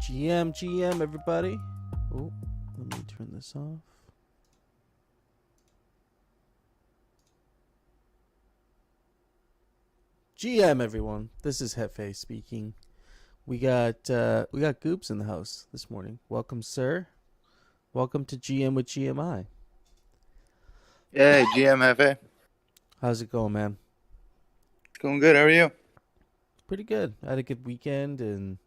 GM, everybody. Oh, let me turn this off. GM, everyone. This is Hefe speaking. We got Goobs in the house this morning. Welcome, sir. Welcome to GM with GMI. Yeah, GMFA. How's it going, man? Going good. How are you? Pretty good. I had a good weekend and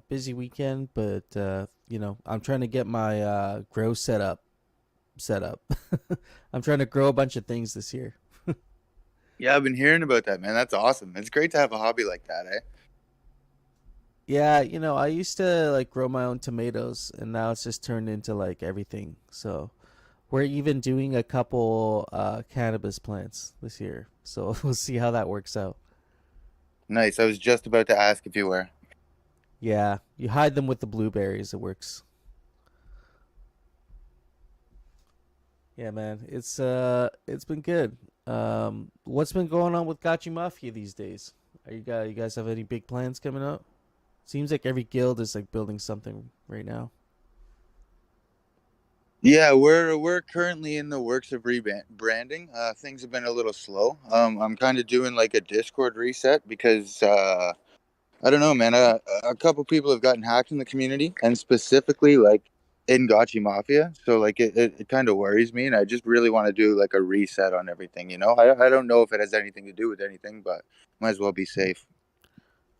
busy weekend, but I'm trying to get my grow set up. I'm trying to grow a bunch of things this year. Yeah, I've been hearing about that, man. That's awesome. It's great to have a hobby like that, eh? Yeah, I used to like grow my own tomatoes, and now it's just turned into like everything. So we're even doing a couple cannabis plants this year. So we'll see how that works out. Nice. I was just about to ask if you were. Yeah, you hide them with the blueberries. It works. Yeah, man. It's been good. What's been going on with Gachi Mafia these days? Are you guys have any big plans coming up? Seems like every guild is like building something right now. Yeah, we're currently in the works of rebranding. Things have been a little slow. I'm kind of doing like a Discord reset because I don't know, man. A couple people have gotten hacked in the community, and specifically like in Gotchi Mafia. So like it kind of worries me, and I just really want to do like a reset on everything. I don't know if it has anything to do with anything, but might as well be safe.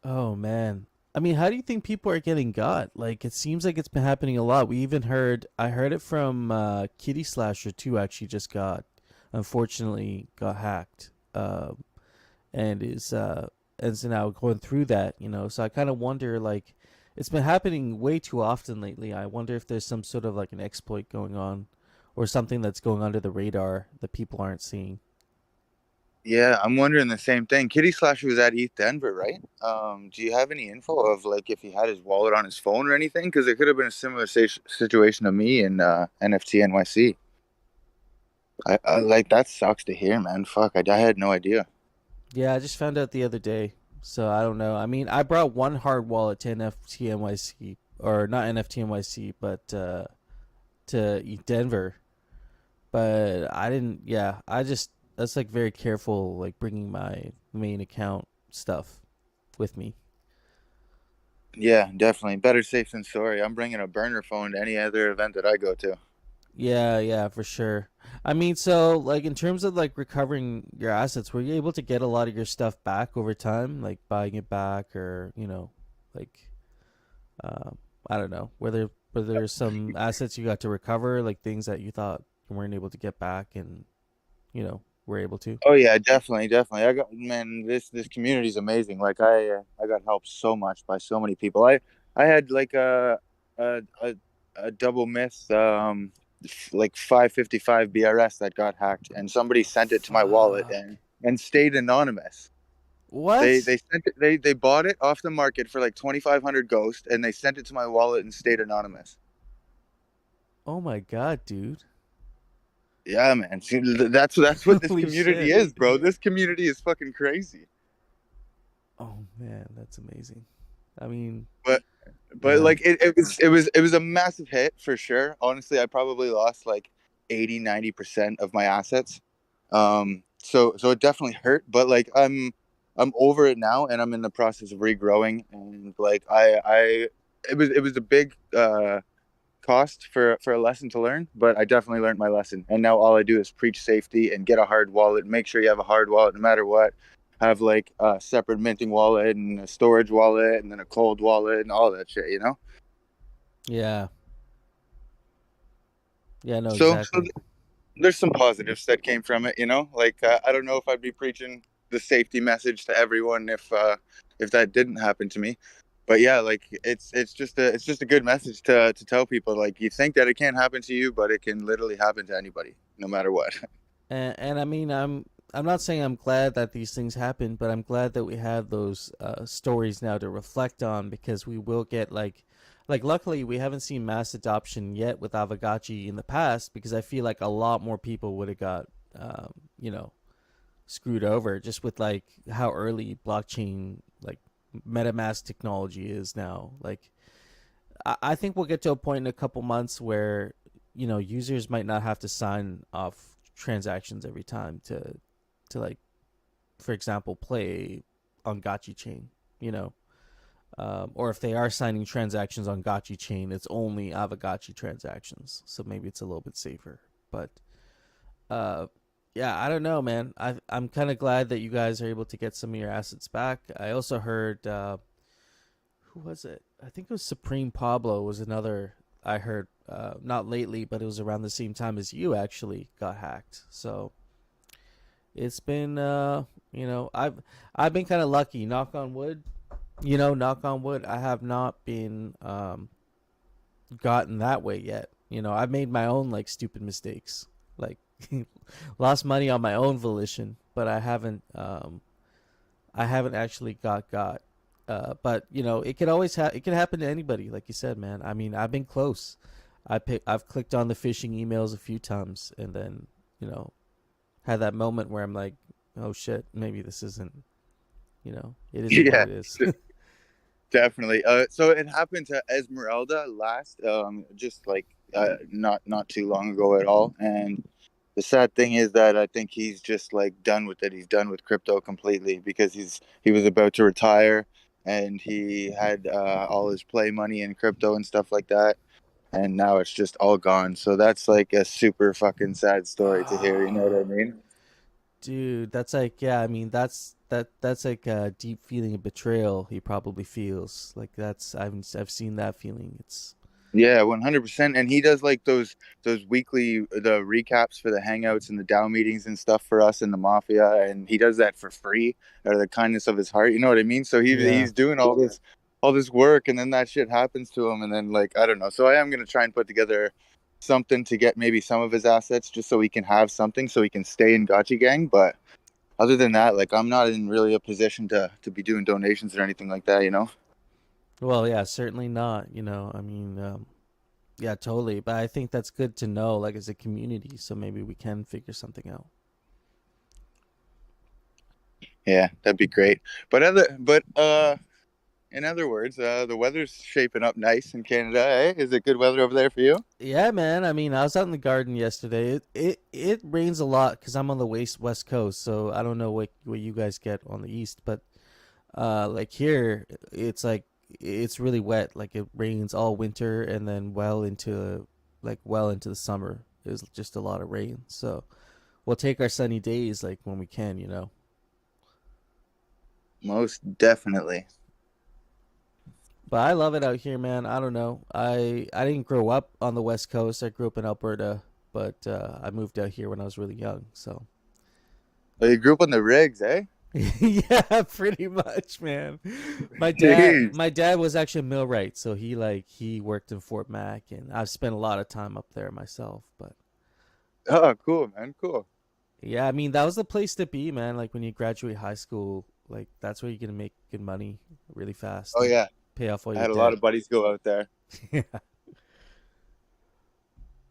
Oh man. I mean, how do you think people are getting got? Like it seems like it's been happening a lot. We even heard I heard it from Kitty Slasher too actually just got unfortunately got hacked. And is now going through that. So I kind of wonder like it's been happening way too often lately. I wonder if there's some sort of like an exploit going on or something that's going under the radar that people aren't seeing. Yeah, I'm wondering the same thing. Kitty Slasher was at East Denver, right? Do you have any info of like if he had his wallet on his phone or anything? Because it could have been a similar situation to me in NFT NYC. I like that sucks to hear, man. Fuck, I had no idea. Yeah, I just found out the other day. So I don't know. I mean, I brought one hard wallet to NFT NYC, or not NFT NYC, but to Denver. But I didn't. Yeah, I just that's like very careful, like bringing my main account stuff with me. Yeah, definitely. Better safe than sorry. I'm bringing a burner phone to any other event that I go to. Yeah, for sure. I mean, so like in terms of like recovering your assets, were you able to get a lot of your stuff back over time, like buying it back, or like Um, I don't know whether there's some assets you got to recover, like things that you thought you weren't able to get back, and were able to. Oh yeah, definitely, definitely. I got man, this community is amazing. Like I got helped so much by so many people. I had like a a, a double myth like 555 BRS that got hacked, and somebody sent it to my wallet Fuck. and stayed anonymous. What? They sent it, they bought it off the market for like 2,500 Ghost, and they sent it to my wallet and stayed anonymous. Oh my god, dude. Yeah, man. See, that's what this Holy community shit. is, bro. This community is fucking crazy. Oh man, that's amazing. I mean, But yeah. like it was a massive hit for sure. Honestly, I probably lost like 80-90% of my assets. So it definitely hurt, but like I'm over it now, and I'm in the process of regrowing, and like I it was a big cost for a lesson to learn, but I definitely learned my lesson. And now all I do is preach safety and get a hard wallet. Make sure you have a hard wallet no matter what. Have like a separate minting wallet and a storage wallet and then a cold wallet and all that shit. Yeah. Yeah, no, So exactly. there's some positives that came from it. Like I don't know if I'd be preaching the safety message to everyone if that didn't happen to me. But yeah, like it's just a good message to tell people, like, you think that it can't happen to you, but it can literally happen to anybody, no matter what. And I mean, I'm not saying I'm glad that these things happen, but I'm glad that we have those stories now to reflect on because we will get like luckily we haven't seen mass adoption yet with Avagachi in the past because I feel like a lot more people would have got um, you know screwed over just with like how early blockchain like MetaMask technology is now. Like I think we'll get to a point in a couple months where users might not have to sign off transactions every time to like, for example, play on Gachi chain. You know, or if they are signing transactions on Gachi chain, it's only Avagachi transactions. So maybe it's a little bit safer. But uh, yeah, I don't know, man. I'm kind of glad that you guys are able to get some of your assets back. I also heard who was it? I think it was Supreme Pablo was another I heard not lately, but it was around the same time as you actually got hacked. So it's been I've been kind of lucky, knock on wood. Knock on wood, I have not been gotten that way yet. I've made my own like stupid mistakes. Like lost money on my own volition, but I haven't actually got. But it could always it could happen to anybody, like you said, man. I mean, I've been close. I've clicked on the phishing emails a few times, and then had that moment where I'm like, oh shit, maybe this isn't. It isn't what Yeah, it is. definitely. So it happened to Esmeralda last, just like not too long ago at all. And the sad thing is that I think he's just like done with it. He's done with crypto completely because he was about to retire, and he had all his play money in crypto and stuff like that. And now it's just all gone. So that's like a super fucking sad story to hear. You know what I Ah, mean? dude, that's like, yeah. I mean, that's like a deep feeling of betrayal. He probably feels like I've seen that feeling. It's Yeah, 100%. And he does like those weekly the recaps for the hangouts and the DAO meetings and stuff for us in the mafia, and he does that for free out of the kindness of his heart. You know what I mean? So yeah. he's doing all this work, and then that shit happens to him, and then like I don't know. So I am gonna try and put together something to get maybe some of his assets just so he can have something so he can stay in Gotchi Gang. But other than that, like I'm not in really a position to be doing donations or anything like that. You know? Well, yeah, certainly not. I mean, yeah, totally. But I think that's good to know, like as a community, so maybe we can figure something out. Yeah, that'd be great. But in other words, the weather's shaping up nice in Canada. Eh? Is it good weather over there for you? Yeah, man. I mean, I was out in the garden yesterday. It rains a lot because I'm on the west coast, so I don't know what you guys get on the east, but like here, it's like it's really wet. Like it rains all winter and then well into the summer. There's just a lot of rain, so we'll take our sunny days like when we can. Most definitely. But I love it out here, man. I don't know. I didn't grow up on the west coast. I grew up in Alberta, but I moved out here when I was really young, so. Oh, you grew up on the rigs, eh? Yeah, pretty much, man. My dad, Jeez. my dad was actually a millwright, so he worked in Fort Mac, and I've spent a lot of time up there myself. But Oh, cool, man. Cool. yeah, I mean that was the place to be, man. Like when you graduate high school, like that's where you're gonna make good money really fast Oh and yeah, pay off all I your had a lot debt. of buddies go out there. Yeah.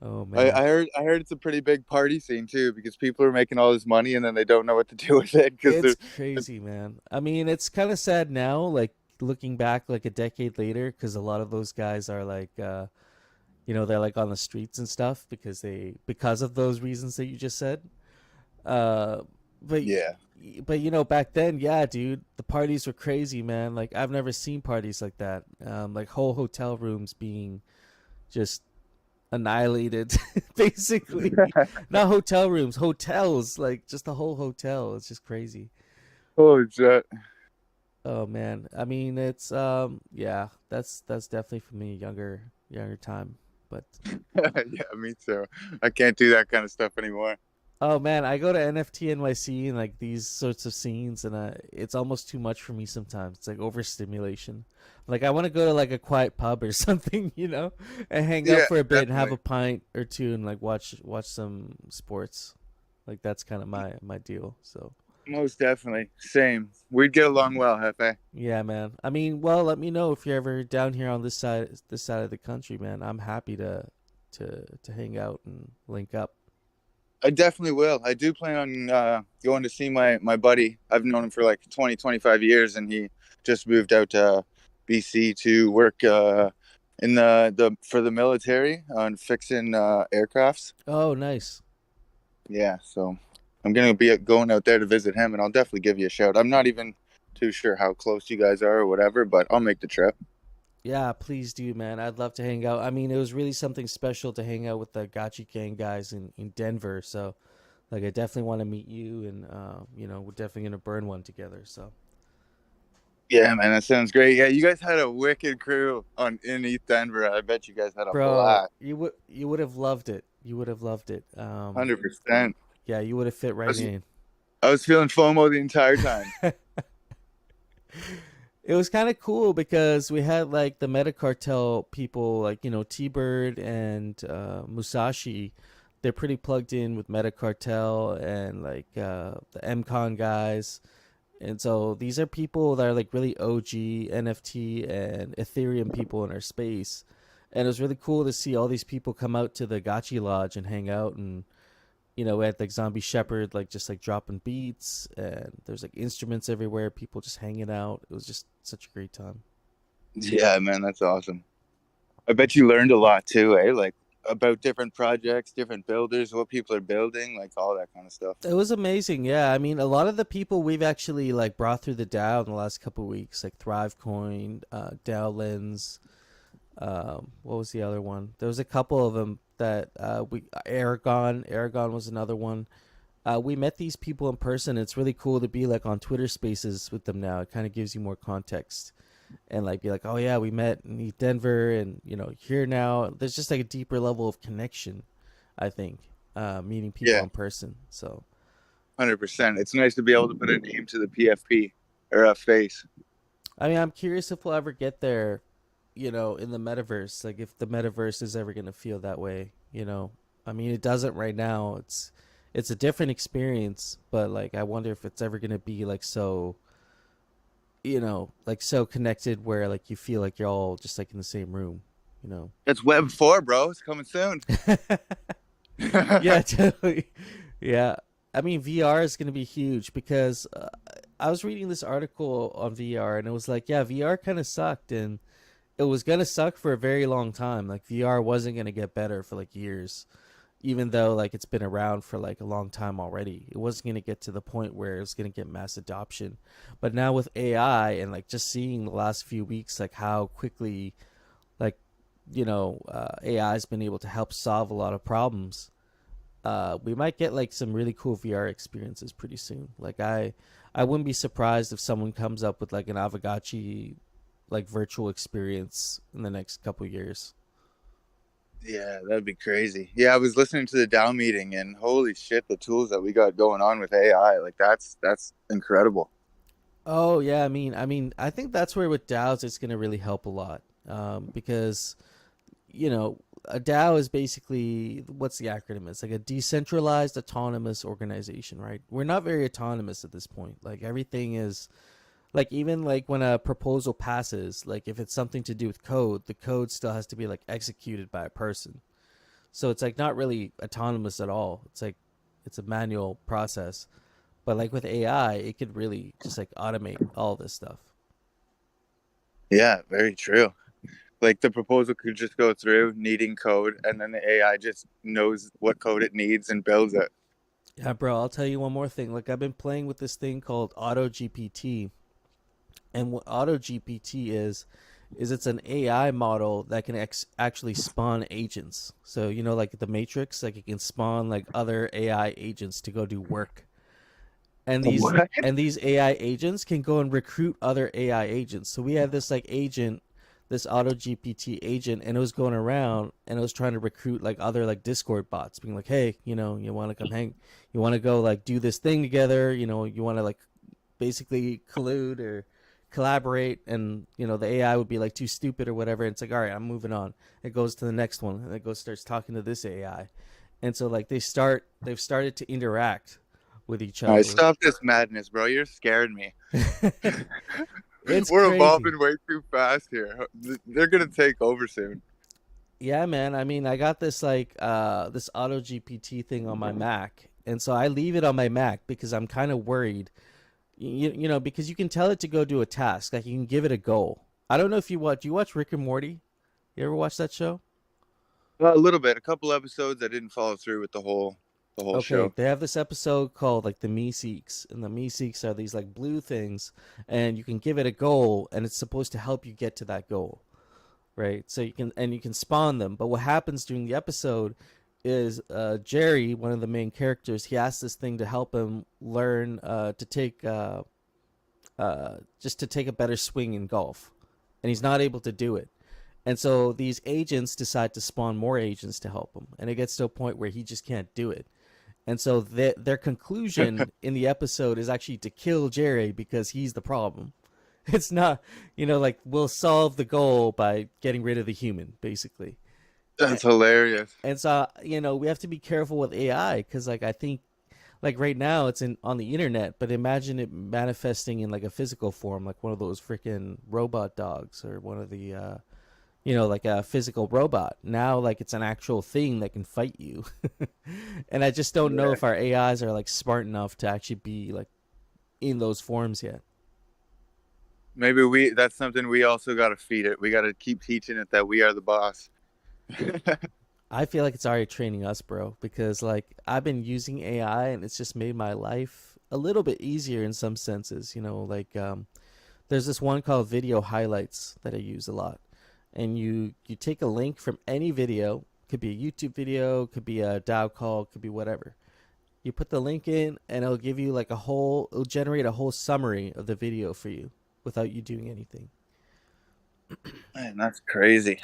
Oh man, I heard it's a pretty big party scene too because people are making all this money and then they don't know what to do with it because it's they're crazy, man. I mean, it's kind of sad now, like looking back, like a decade later, because a lot of those guys are like, they're like on the streets and stuff because of those reasons that you just said. Uh, but yeah. but back then, yeah, dude, the parties were crazy, man. Like I've never seen parties like that. Like whole hotel rooms being just annihilated, basically. Not hotel rooms, hotels, like just the whole hotel. It's just crazy. Holy shit. Oh man, I mean it's yeah, that's definitely for me younger time, but Yeah, me too. I can't do that kind of stuff anymore. oh man, I go to NFT NYC and like these sorts of scenes, and it's almost too much for me sometimes. It's like overstimulation. Like I want to go to like a quiet pub or something, and hang out Yeah, for a bit and have definitely. a pint or two and like watch some sports. Like that's kind of my deal. So Most definitely. Same. We'd get along well, Hefe. yeah, man. I mean, well, let me know if you're ever down here on this side of the country, man. I'm happy to hang out and link up. I definitely will. I do plan on going to see my buddy. I've known him for like 20, 25 years, and he just moved out to BC to work in the for the military on fixing aircrafts. Oh, nice. Yeah, so I'm gonna be going out there to visit him, and I'll definitely give you a shout. I'm not even too sure how close you guys are or whatever, but I'll make the trip. Yeah, please do, man. I'd love to hang out. I mean, it was really something special to hang out with the Gotchi Gang guys in Denver. So, like, I definitely want to meet you, and we're definitely gonna burn one together. So, Yeah, man, that sounds great. Yeah, you guys had a wicked crew on in East Denver. I bet you guys had a bro, blast. you would have loved it. You would have loved it. 100%. Yeah, you would have fit I right was, in. I was feeling FOMO the entire time. It was kind of cool because we had like the Meta Cartel people, like T Bird and Musashi. They're pretty plugged in with Meta Cartel and like the MCon guys. And so these are people that are like really OG NFT and Ethereum people in our space. And it was really cool to see all these people come out to the Gachi Lodge and hang out. And we had like Zombie Shepherd like just like dropping beats, and there's like instruments everywhere, people just hanging out. It was just such a great time. Yeah, man, that's awesome. I bet you learned a lot too, eh? Like about different projects, different builders, what people are building, like all that kind of stuff. It was amazing. Yeah, I mean, a lot of the people we've actually like brought through the DAO in the last couple of weeks, like Thrivecoin, DAO Lens. What was the other one? There was a couple of them that we Aragon. Aragon was another one. We met these people in person. It's really cool to be like on Twitter Spaces with them now. It kind of gives you more context, and like be like, oh yeah, we met in Denver, and here now. There's just like a deeper level of connection, I think, meeting people Yeah, in person. So 100%. It's nice to be able to put a name to the PFP or a face. I mean, I'm curious if we'll ever get there, in the metaverse. Like if the metaverse is ever gonna feel that way. I mean, it doesn't right now. It's a different experience, but like I wonder if it's ever gonna be like so, like so connected where like you feel like you're all just like in the same room, you know. It's Web 4, bro. It's coming soon. Yeah, totally. Yeah. I mean, VR is going to be huge because I was reading this article on VR, and it was like, yeah, VR kind of sucked, and it was going to suck for a very long time. Like VR wasn't going to get better for like years, even though like it's been around for like a long time already. It wasn't going to get to the point where it was going to get mass adoption. But now with AI and like just seeing the last few weeks, like how quickly like AI has been able to help solve a lot of problems. We might get like some really cool VR experiences pretty soon. Like I wouldn't be surprised if someone comes up with like an Avagachi like virtual experience in the next couple years. Yeah, that'd be crazy. Yeah, I was listening to the DAO meeting, and holy shit, the tools that we got going on with AI, like that's incredible. Oh yeah, I think that's where with DAOs it's gonna really help a lot, because a DAO is basically, what's the acronym? It's like a decentralized autonomous organization, right? We're not very autonomous at this point. Like everything is like, even like when a proposal passes, like if it's something to do with code, the code still has to be like executed by a person. So it's like not really autonomous at all. It's like it's a manual process. But like with AI, it could really just like automate all this stuff. Yeah, very true. Like the proposal could just go through needing code, and then the AI just knows what code it needs and builds it. Yeah, bro, I'll tell you one more thing. Like I've been playing with this thing called Auto GPT, and what Auto GPT is it's an AI model that can actually spawn agents. So like the Matrix, like it can spawn like other AI agents to go do work. And these What? and these AI agents can go and recruit other AI agents. So we had this like agent, this Auto GPT agent, and it was going around and it was trying to recruit like other like Discord bots, being like, hey, you want to come hang, you want to go like do this thing together, you want to like basically collude or collaborate, and the AI would be like too stupid or whatever, and it's like, all right, I'm moving on. It goes to the next one, and it goes starts talking to this AI, and so like they've started to interact with each All right, other. stop this madness, bro. You're scaring me. It's We're crazy. evolving way too fast here. They're gonna take over soon. Yeah, man. I mean, I got this like this Auto GPT thing on my Mac, and so I leave it on my Mac because I'm kind of worried. Because you can tell it to go do a task. Like you can give it a goal. I don't know if you watch. Do you watch Rick and Morty? You ever watch that show? Well, a little bit, a couple episodes. I didn't follow through with the whole Okay, show. they have this episode called like the Meeseeks, and the Meeseeks are these like blue things, and you can give it a goal, and it's supposed to help you get to that goal, right? So you can spawn them. But what happens during the episode is Jerry, one of the main characters, he asks this thing to help him learn to take just to take a better swing in golf, and he's not able to do it. And so these agents decide to spawn more agents to help him, and it gets to a point where he just can't do it. And so their conclusion in the episode is actually to kill Jerry because he's the problem. It's not, like we'll solve the goal by getting rid of the human, basically. That's hilarious. And so, we have to be careful with AI because, like, I think, like right now it's in on the internet, but imagine it manifesting in like a physical form, like one of those freaking robot dogs or one of the, like a physical robot. Now, like it's an actual thing that can fight you. And I just don't know Yeah. if our AIs are like smart enough to actually be like in those forms yet. Maybe that's something we also got to feed it. We got to keep teaching it that we are the boss. I feel like it's already training us, bro, because like I've been using AI and it's just made my life a little bit easier in some senses. Like there's this one called Video Highlights that I use a lot, and you take a link from any video, could be a YouTube video, could be a DAO call, could be whatever. You put the link in, and it'll give you like it'll generate a whole summary of the video for you without you doing anything. Man, that's crazy.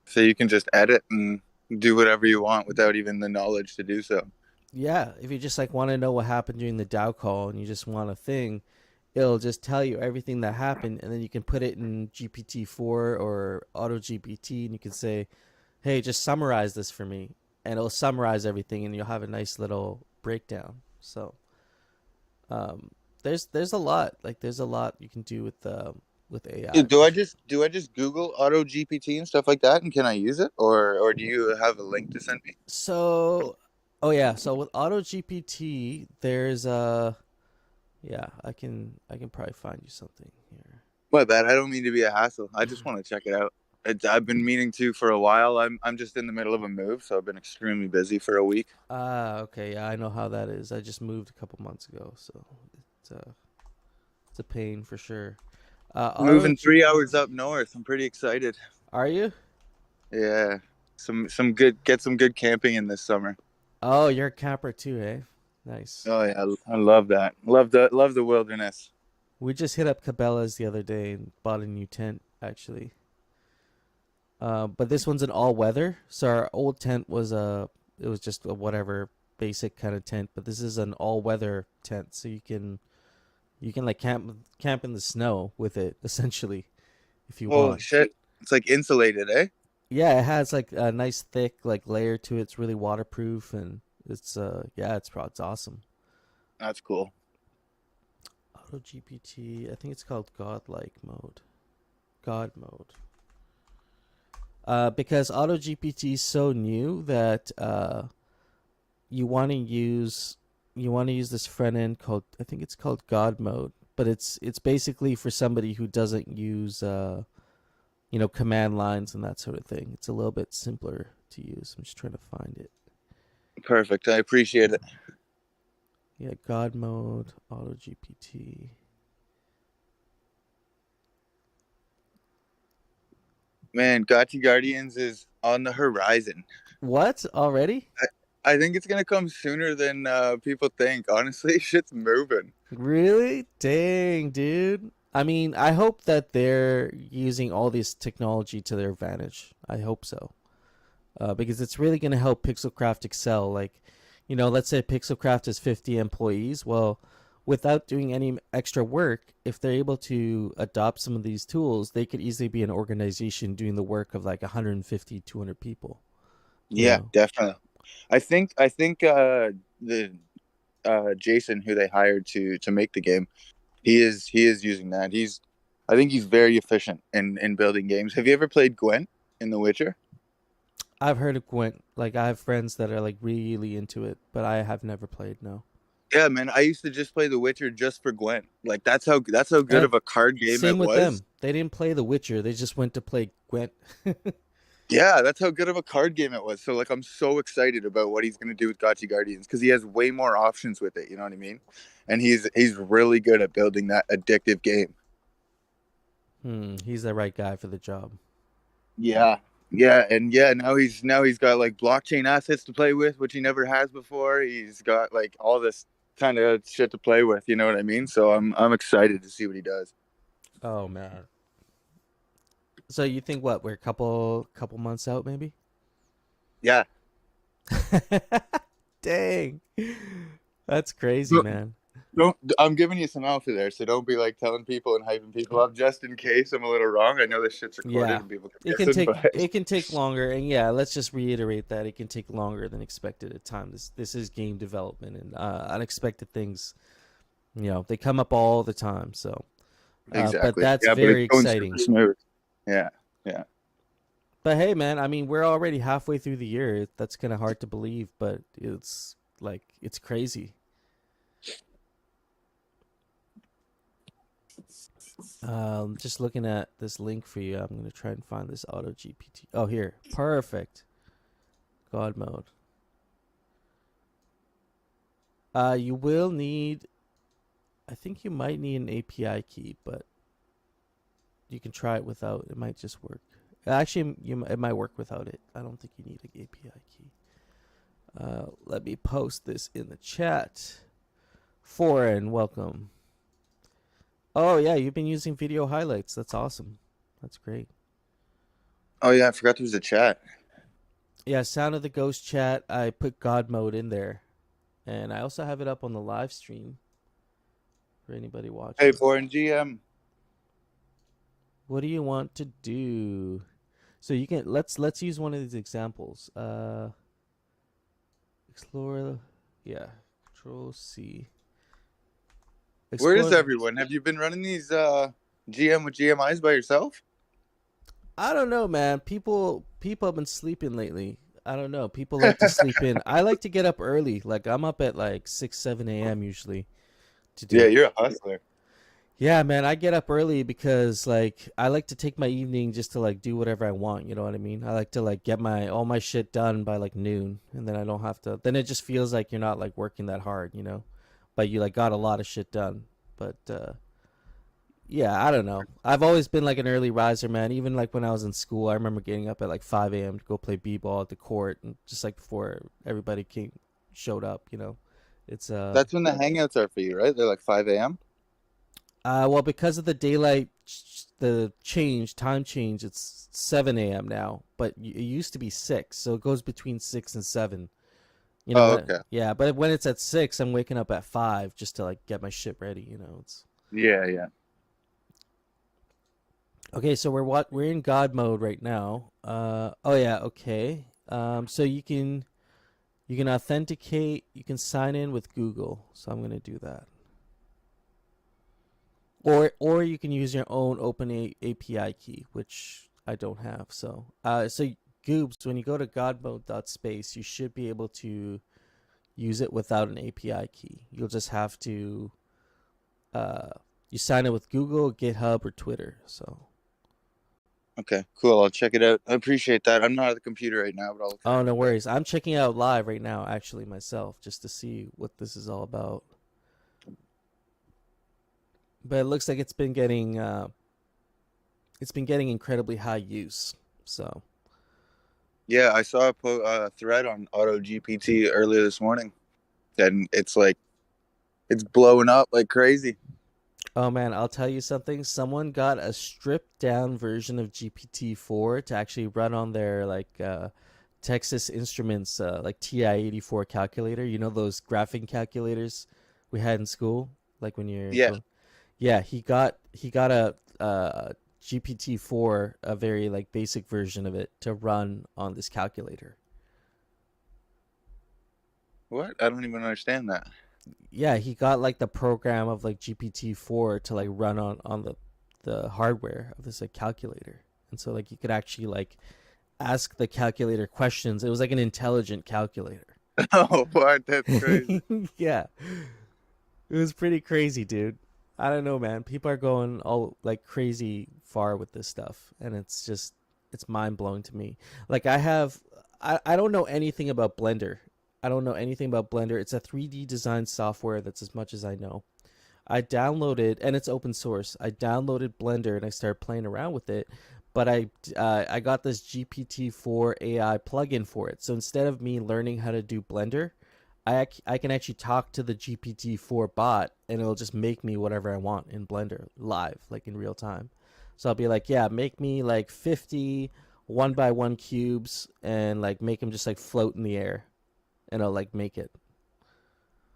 So you can just edit and do whatever you want without even the knowledge to do so. Yeah, if you just like want to know what happened during the DAO call and you just want a thing, it'll just tell you everything that happened, and then you can put it in GPT-4 or Auto GPT, and you can say, "Hey, just summarize this for me," and it'll summarize everything, and you'll have a nice little breakdown. So, there's a lot there's a lot you can do with AI Do for I sure. just Google Auto GPT and stuff like that, and can I use it, or do you have a link to send me? So, oh yeah, so with Auto GPT, there's yeah, I can probably find you something here. My bad. I don't mean to be a hassle. I just want to check it out. I've been meaning to for a while. I'm just in the middle of a move, so I've been extremely busy for a week. Ah, okay, yeah, I know how that is. I just moved a couple months ago, so it's a it's a pain for sure. Auto Moving 3 hours GPT, up north. I'm pretty excited. are you? Yeah, some good get some good camping in this summer. Oh, you're a camper too, eh? Nice. Oh yeah, I love that. Love the wilderness. We just hit up Cabela's the other day and bought a new tent, actually. But this one's an all weather. So our old tent was it was just a whatever basic kind of tent, but this is an all weather tent, so you can like camp in the snow with it essentially if you Holy want. shit! It's like insulated, eh? Yeah, it has like a nice thick like layer to it. It's really waterproof, and it's yeah, it's awesome. That's cool. Auto GPT, I think it's called godlike mode. God mode. Because Auto GPT is so new that you want to use this front end called, I think it's called God mode, but it's basically for somebody who doesn't use command lines and that sort of thing. It's a little bit simpler to use. I'm just trying to find it. Perfect. I appreciate it. Yeah, God mode, Auto GPT. Man, Gotcha Guardians is on the horizon. What already? I think it's gonna come sooner than people think. Honestly, shit's moving. Really? Dang, dude. I mean, I hope that they're using all this technology to their advantage. I hope so. Because it's really going to help Pixelcraft excel. Like, let's say Pixelcraft has 50 employees. Well, without doing any extra work, if they're able to adopt some of these tools, they could easily be an organization doing the work of like 150, 200 people, you Yeah, know? definitely. I think the Jason who they hired to make the game, he is using that. I think he's very efficient in building games. Have you ever played Gwent in The Witcher? I've heard of Gwent. Like, I have friends that are like really into it, but I have never played, no. Yeah, man. I used to just play The Witcher just for Gwent. Like that's how good Uh, of a card game Same it with was. them. They didn't play The Witcher. They just went to play Gwent. Yeah, that's how good of a card game it was. So like I'm so excited about what he's gonna do with Gotchi Guardians because he has way more options with it. You know what I mean? And he's really good at building that addictive game. He's the right guy for the job. Yeah. Yeah, and yeah, now he's got like blockchain assets to play with, which he never has before. He's got like all this kind of shit to play with, you know what I mean? So I'm excited to see what he does. Oh man. So you think what? We're a couple months out, maybe? Yeah. Dang, that's crazy, man. Don't I'm giving you some alpha there, so don't be like telling people and hyping people up just in case I'm a little wrong. I know this shit's recorded Yeah, and people can listen, but it can take longer, and yeah, let's just reiterate that it can take longer than expected at times. This is game development, and unexpected things, they come up all the time. So, but exactly. that's Yeah, but it's very going super exciting. smooth. Yeah. Yeah. But hey, man, I mean, we're already halfway through the year. That's kind of hard to believe, but it's like it's crazy. Just looking at this link for you, I'm gonna try and find this auto GPT. Oh, here, perfect. God mode. You will need. I think you might need an API key, but you can try it without. It might just work. Actually, it might work without it. I don't think you need an API key. Let me post this in the chat. Foreign, welcome. Oh yeah, you've been using video highlights. That's awesome. That's great. Oh yeah, I forgot there was a chat. Yeah, Sound of the Ghost chat. I put God mode in there, and I also have it up on the live stream for anybody Hey, watching. foreign GM. What do you want to do? So you can let's use one of these examples. Explore, yeah, Control C. Where is Explore. everyone? Have you been running these GM with GMIs by yourself? I don't know, man. People have been sleeping lately. I don't know. People like to sleep in. I like to get up early. Like I'm up at like 6, 7 a.m. usually to Yeah, do. you're a hustler. Yeah, man, I get up early because like I like to take my evening just to like do whatever I want, you know what I mean? I like to like get my all my shit done by like noon and then I don't have to then it just feels like you're not like working that hard. But you like got a lot of shit done. But yeah, I don't know. I've always been like an early riser, man. Even like when I was in school, I remember getting up at like 5 a.m. to go play b-ball at the court and just like before everybody came showed up. It's That's when the hangouts are for you, right? They're like 5 a.m. well, because of the the time change, it's 7 a.m. now, but it used to be 6, so it goes between 6 and 7. Oh, okay. Yeah, but when it's at 6, I'm waking up at 5 just to like get my shit ready. It's Yeah, yeah. okay. So we're in God mode right now. Oh yeah, okay. So you can authenticate. You can sign in with Google. So I'm gonna do that. Or you can use your own API key, which I don't have. So Goobs, when you go to godmode.space, you should be able to use it without an API key. You'll just have to uh, you sign it with Google, GitHub, or Twitter. So Okay, cool. I'll check it out. I appreciate that. I'm not at the computer right now, but I'll look through oh it in no a bit. worries. I'm checking out live right now, actually myself, just to see what this is all about. But it looks like it's been getting incredibly high use. So Yeah, I saw a thread on Auto GPT earlier this morning, and it's blowing up like crazy. oh man, I'll tell you something. Someone got a stripped down version of GPT-4 to actually run on their Texas Instruments like TI-84 calculator. You know those graphing calculators we had in school, like when you're Yeah. going. Yeah, he got a GPT-4, a very like basic version of it to run on this calculator. What? I don't even understand that. Yeah, he got like the program of like GPT-4 to like run on the hardware of this like calculator. And so like you could actually like ask the calculator questions. It was like an intelligent calculator. Oh, what? That's crazy. Yeah. It was pretty crazy, dude. I don't know, man. People are going all like crazy far with this stuff and it's just It's mind blowing to me. Like I don't know anything about Blender. I don't know anything about Blender. It's a 3D design software. That's as much as I know. I downloaded, and it's open source. I downloaded Blender and I started playing around with it, but I got this GPT-4 AI plugin for it. So instead of me learning how to do Blender, I can actually talk to the GPT-4 bot, and it'll just make me whatever I want in Blender live, like in real time. So I'll be like, yeah, make me like 50 one by one cubes, and like make them just like float in the air, and I'll like make it.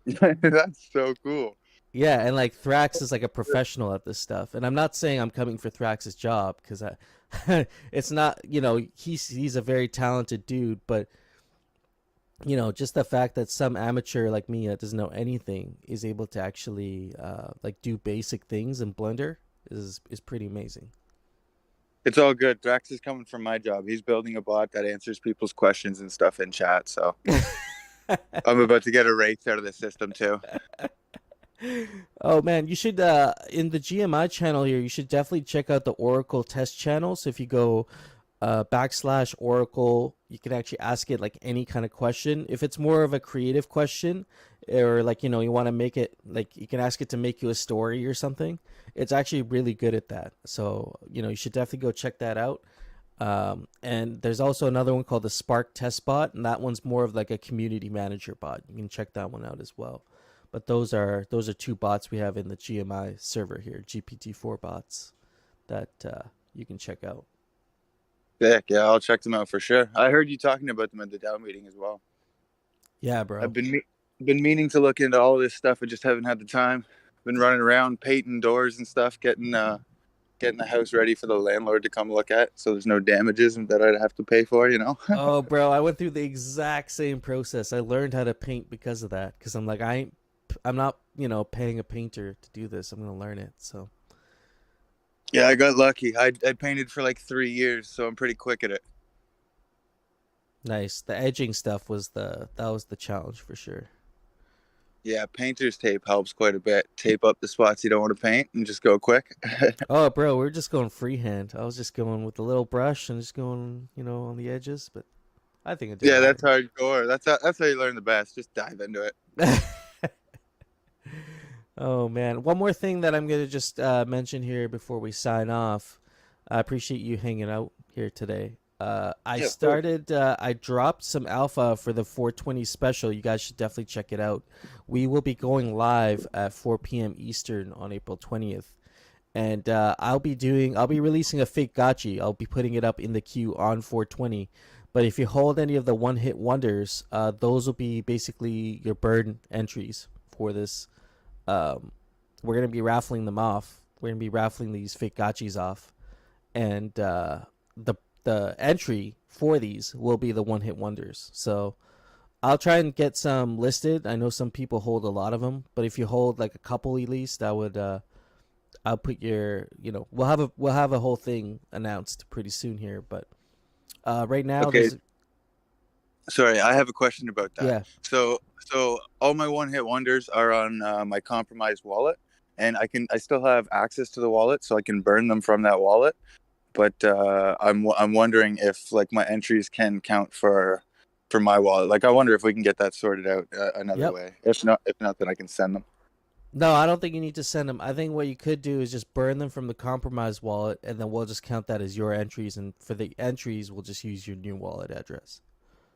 That's so cool. Yeah, and like Thrax is like a professional at this stuff, and I'm not saying I'm coming for Thrax's job because it's not, he's a very talented dude, but just the fact that some amateur like me that doesn't know anything is able to actually like do basic things in Blender is pretty amazing. It's all good. Drax is coming from my job. He's building a bot that answers people's questions and stuff in chat. So I'm about to get a race out of the system too. Oh man, you should in the GMI channel here, you should definitely check out the Oracle test channel. So if you go / Oracle, you can actually ask it like any kind of question. If it's more of a creative question, or like you want to make it like you can ask it to make you a story or something. It's actually really good at that. So you should definitely go check that out. And there's also another one called the Spark Test Bot, and that one's more of like a community manager bot. You can check that one out as well. But those are two bots we have in the GMI server here, GPT-4 bots that you can check out. Sick. Yeah, I'll check them out for sure. I heard you talking about them at the DAO meeting as well. Yeah, bro. I've been meaning to look into all this stuff. I just haven't had the time. Been running around painting doors and stuff, getting the house ready for the landlord to come look at, so there's no damages that I'd have to pay for. Oh, bro, I went through the exact same process. I learned how to paint because of that. Because I'm like, I'm not, paying a painter to do this. I'm gonna learn it. So Yeah, I got lucky. I painted for like 3 years, so I'm pretty quick at it. nice. The edging stuff that was the challenge for sure. Yeah, painter's tape helps quite a bit. Tape up the spots you don't want to paint and just go quick. Oh, bro, we're just going freehand. I was just going with a little brush and just going, on the edges. But I think I did Yeah, all that's hardcore. That's how you learn the best. Just dive into it. right. Oh man, one more thing that I'm gonna just mention here before we sign off. I appreciate you hanging out here today. Yeah, of course. I dropped some alpha for the 420 special. You guys should definitely check it out. We will be going live at 4 p.m. Eastern on April 20th, and I'll be releasing a fake gachi. I'll be putting it up in the queue on 420. But if you hold any of the one hit wonders, those will be basically your burn entries for this. We're gonna be raffling them off. We're gonna be raffling these fake gachis off, and the entry for these will be the one hit wonders. So I'll try and get some listed. I know some people hold a lot of them, but if you hold like a couple at least, I would I'll put your we'll have a whole thing announced pretty soon here. But right now Okay. there's Sorry, I have a question about that. yeah. So all my one hit wonders are on my compromised wallet, and I still have access to the wallet, so I can burn them from that wallet. But I'm wondering if like my entries can count for my wallet. Like I wonder if we can get that sorted out another Yep. way. If not, then I can send them. No, I don't think you need to send them. I think what you could do is just burn them from the compromised wallet, and then we'll just count that as your entries. And for the entries, we'll just use your new wallet address.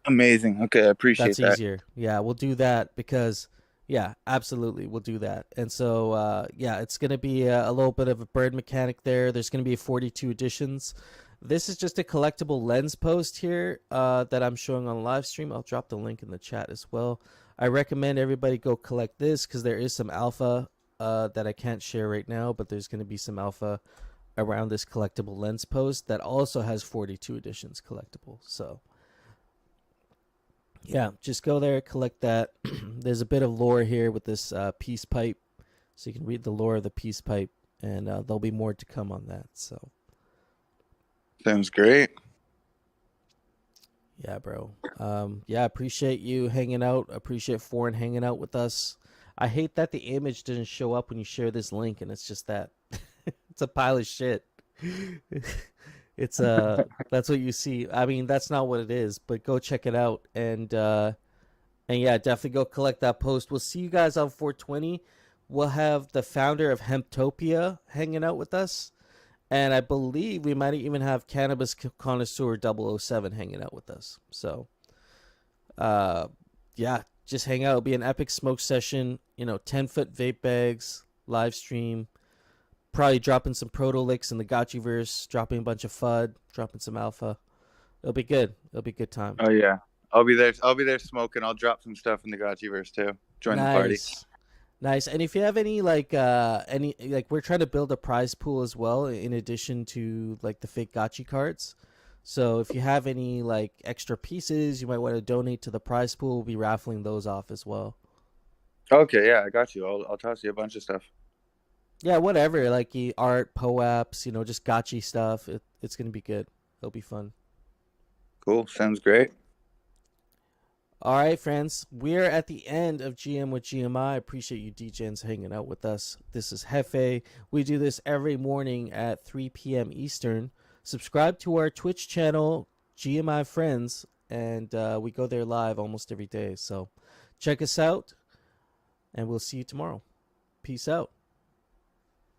Amazing. Okay, I That's appreciate that. easier. Yeah, we'll do that because, yeah, absolutely, we'll do that. And so, yeah, it's gonna be a little bit of a bird mechanic there. There's gonna be 42 editions. This is just a collectible lens post here that I'm showing on live stream. I'll drop the link in the chat as well. I recommend everybody go collect this because there is some alpha that I can't share right now, but there's going to be some alpha around this collectible lens post that also has 42 editions collectible. So yeah, just go there, collect that. There's a bit of lore here with this peace pipe, so you can read the lore of the peace pipe, and there'll be more to come on that. So Sounds great. yeah, bro. Yeah, appreciate you hanging out. Appreciate Foreign hanging out with us. I hate that the image doesn't show up when you share this link, and it's just that it's a pile of shit. It's that's what you see. I mean, that's not what it is, but go check it out and yeah, definitely go collect that post. We'll see you guys on 420. We'll have the founder of Hemptopia hanging out with us. And I believe we might even have Cannabis Connoisseur 007 hanging out with us. So, uh, yeah, just hang out. It'll be an epic smoke session. 10-foot vape bags, live stream. Probably dropping some proto licks in the Gotchiverse, dropping a bunch of FUD, dropping some alpha. It'll be good. It'll be a good time. Oh yeah, I'll be there. I'll be there smoking. I'll drop some stuff in the Gotchiverse too. Join the party. Nice. Nice. And if you have any we're trying to build a prize pool as well in addition to like the fake gotchi cards. So if you have any like extra pieces you might want to donate to the prize pool, we'll be raffling those off as well. Okay, yeah, I got you. I'll toss you a bunch of stuff. Yeah, whatever, like art, POAPs, just gotchi stuff. It's going to be good. It'll be fun. Cool. Sounds great. All right, friends, we're at the end of GM with GMI. I appreciate you DJs hanging out with us. This is Hefe. We do this every morning at 3 p.m. Eastern. Subscribe to our Twitch channel, GMI Friends, and we go there live almost every day. So check us out, and we'll see you tomorrow. Peace out.